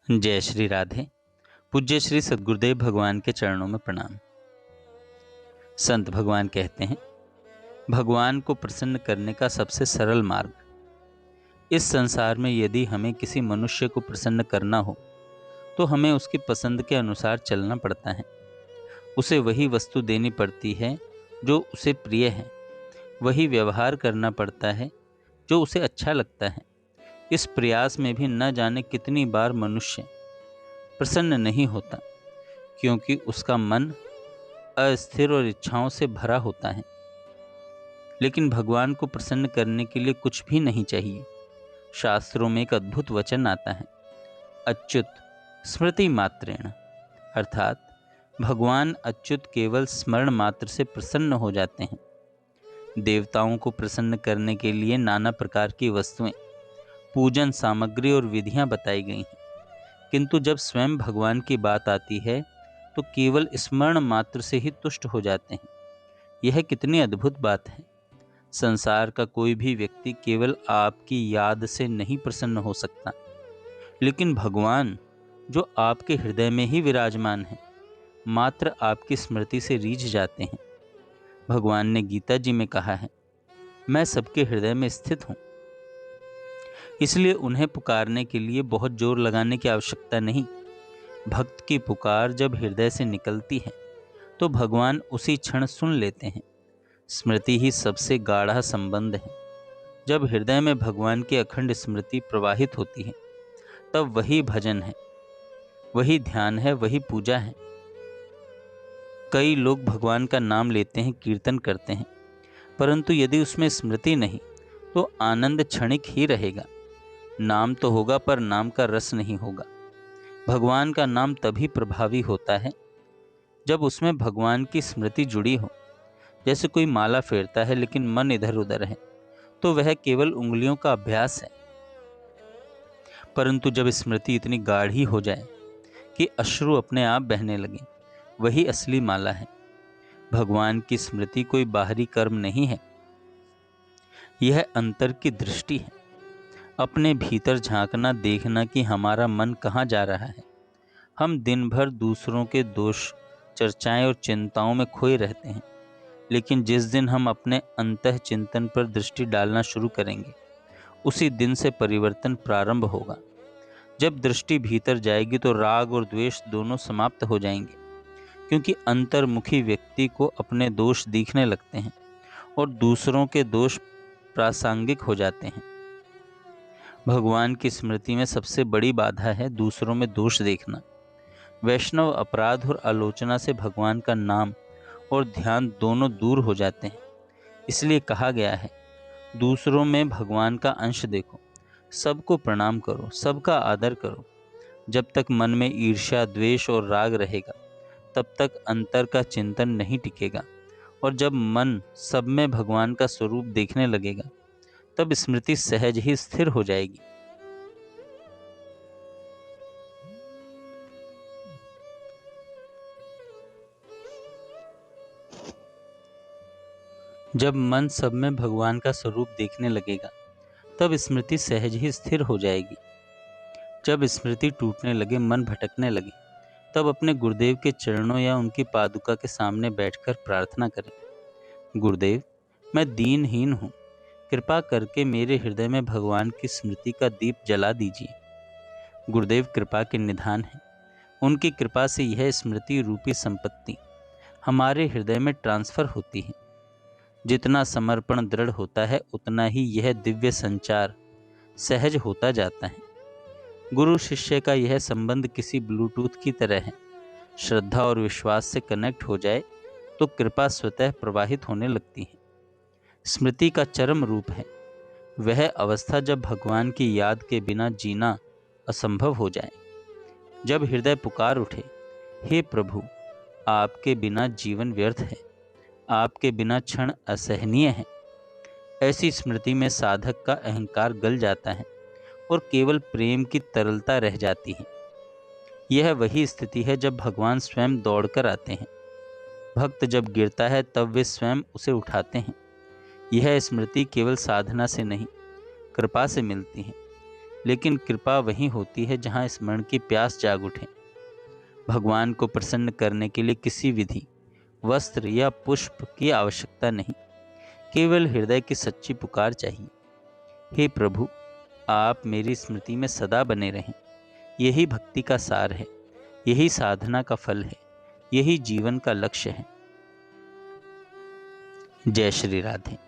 जय श्री राधे। पूज्य श्री सद्गुरुदेव भगवान के चरणों में प्रणाम। संत भगवान कहते हैं, भगवान को प्रसन्न करने का सबसे सरल मार्ग, इस संसार में यदि हमें किसी मनुष्य को प्रसन्न करना हो तो हमें उसकी पसंद के अनुसार चलना पड़ता है। उसे वही वस्तु देनी पड़ती है जो उसे प्रिय है, वही व्यवहार करना पड़ता है जो उसे अच्छा लगता है। इस प्रयास में भी न जाने कितनी बार मनुष्य प्रसन्न नहीं होता, क्योंकि उसका मन अस्थिर और इच्छाओं से भरा होता है। लेकिन भगवान को प्रसन्न करने के लिए कुछ भी नहीं चाहिए। शास्त्रों में एक अद्भुत वचन आता है, अच्युत स्मृति मात्रेण, अर्थात भगवान अच्युत केवल स्मरण मात्र से प्रसन्न हो जाते हैं। देवताओं को प्रसन्न करने के लिए नाना प्रकार की वस्तुएं, पूजन सामग्री और विधियां बताई गई हैं, किंतु जब स्वयं भगवान की बात आती है तो केवल स्मरण मात्र से ही तुष्ट हो जाते हैं। यह कितनी अद्भुत बात है। संसार का कोई भी व्यक्ति केवल आपकी याद से नहीं प्रसन्न हो सकता, लेकिन भगवान जो आपके हृदय में ही विराजमान है, मात्र आपकी स्मृति से रीझ जाते हैं। भगवान ने गीता जी में कहा है, मैं सबके हृदय में स्थित हूँ। इसलिए उन्हें पुकारने के लिए बहुत जोर लगाने की आवश्यकता नहीं। भक्त की पुकार जब हृदय से निकलती है तो भगवान उसी क्षण सुन लेते हैं। स्मृति ही सबसे गाढ़ा संबंध है। जब हृदय में भगवान की अखंड स्मृति प्रवाहित होती है, तब वही भजन है, वही ध्यान है, वही पूजा है। कई लोग भगवान का नाम लेते हैं, कीर्तन करते हैं, परंतु यदि उसमें स्मृति नहीं तो आनंद क्षणिक ही रहेगा। नाम तो होगा पर नाम का रस नहीं होगा। भगवान का नाम तभी प्रभावी होता है जब उसमें भगवान की स्मृति जुड़ी हो। जैसे कोई माला फेरता है लेकिन मन इधर उधर है, तो वह केवल उंगलियों का अभ्यास है। परंतु जब स्मृति इतनी गाढ़ी हो जाए कि अश्रु अपने आप बहने लगे, वही असली माला है। भगवान की स्मृति कोई बाहरी कर्म नहीं है, यह अंतर की दृष्टि है। अपने भीतर झांकना, देखना कि हमारा मन कहाँ जा रहा है। हम दिन भर दूसरों के दोष, चर्चाएं और चिंताओं में खोए रहते हैं, लेकिन जिस दिन हम अपने अंतः चिंतन पर दृष्टि डालना शुरू करेंगे, उसी दिन से परिवर्तन प्रारंभ होगा। जब दृष्टि भीतर जाएगी तो राग और द्वेष दोनों समाप्त हो जाएंगे, क्योंकि अंतर्मुखी व्यक्ति को अपने दोष दिखने लगते हैं और दूसरों के दोष प्रासंगिक हो जाते हैं। भगवान की स्मृति में सबसे बड़ी बाधा है दूसरों में दोष देखना। वैष्णव अपराध और आलोचना से भगवान का नाम और ध्यान दोनों दूर हो जाते हैं। इसलिए कहा गया है, दूसरों में भगवान का अंश देखो, सबको प्रणाम करो, सबका आदर करो। जब तक मन में ईर्ष्या, द्वेष और राग रहेगा, तब तक अंतर का चिंतन नहीं टिकेगा। और जब मन सब में भगवान का स्वरूप देखने लगेगा, तब स्मृति सहज ही स्थिर हो जाएगी। जब मन सब में भगवान का स्वरूप देखने लगेगा, तब स्मृति सहज ही स्थिर हो जाएगी। जब स्मृति टूटने लगे, मन भटकने लगे, तब अपने गुरुदेव के चरणों या उनकी पादुका के सामने बैठकर प्रार्थना करें, गुरुदेव, मैं दीनहीन हूँ, कृपा करके मेरे हृदय में भगवान की स्मृति का दीप जला दीजिए। गुरुदेव कृपा के निधान हैं। उनकी कृपा से यह स्मृति रूपी संपत्ति हमारे हृदय में ट्रांसफर होती है। जितना समर्पण दृढ़ होता है, उतना ही यह दिव्य संचार सहज होता जाता है। गुरु शिष्य का यह संबंध किसी ब्लूटूथ की तरह है। श्रद्धा और विश्वास से कनेक्ट हो जाए तो कृपा स्वतः प्रवाहित होने लगती है। स्मृति का चरम रूप है वह अवस्था जब भगवान की याद के बिना जीना असंभव हो जाए। जब हृदय पुकार उठे, हे प्रभु, आपके बिना जीवन व्यर्थ है, आपके बिना क्षण असहनीय है। ऐसी स्मृति में साधक का अहंकार गल जाता है और केवल प्रेम की तरलता रह जाती है। यह वही स्थिति है जब भगवान स्वयं दौड़कर आते हैं। भक्त जब गिरता है तब वे स्वयं उसे उठाते हैं। यह स्मृति केवल साधना से नहीं, कृपा से मिलती है। लेकिन कृपा वहीं होती है जहाँ स्मरण की प्यास जाग उठे। भगवान को प्रसन्न करने के लिए किसी विधि, वस्त्र या पुष्प की आवश्यकता नहीं, केवल हृदय की सच्ची पुकार चाहिए। हे प्रभु, आप मेरी स्मृति में सदा बने रहें। यही भक्ति का सार है, यही साधना का फल है, यही जीवन का लक्ष्य है। जय श्री राधे।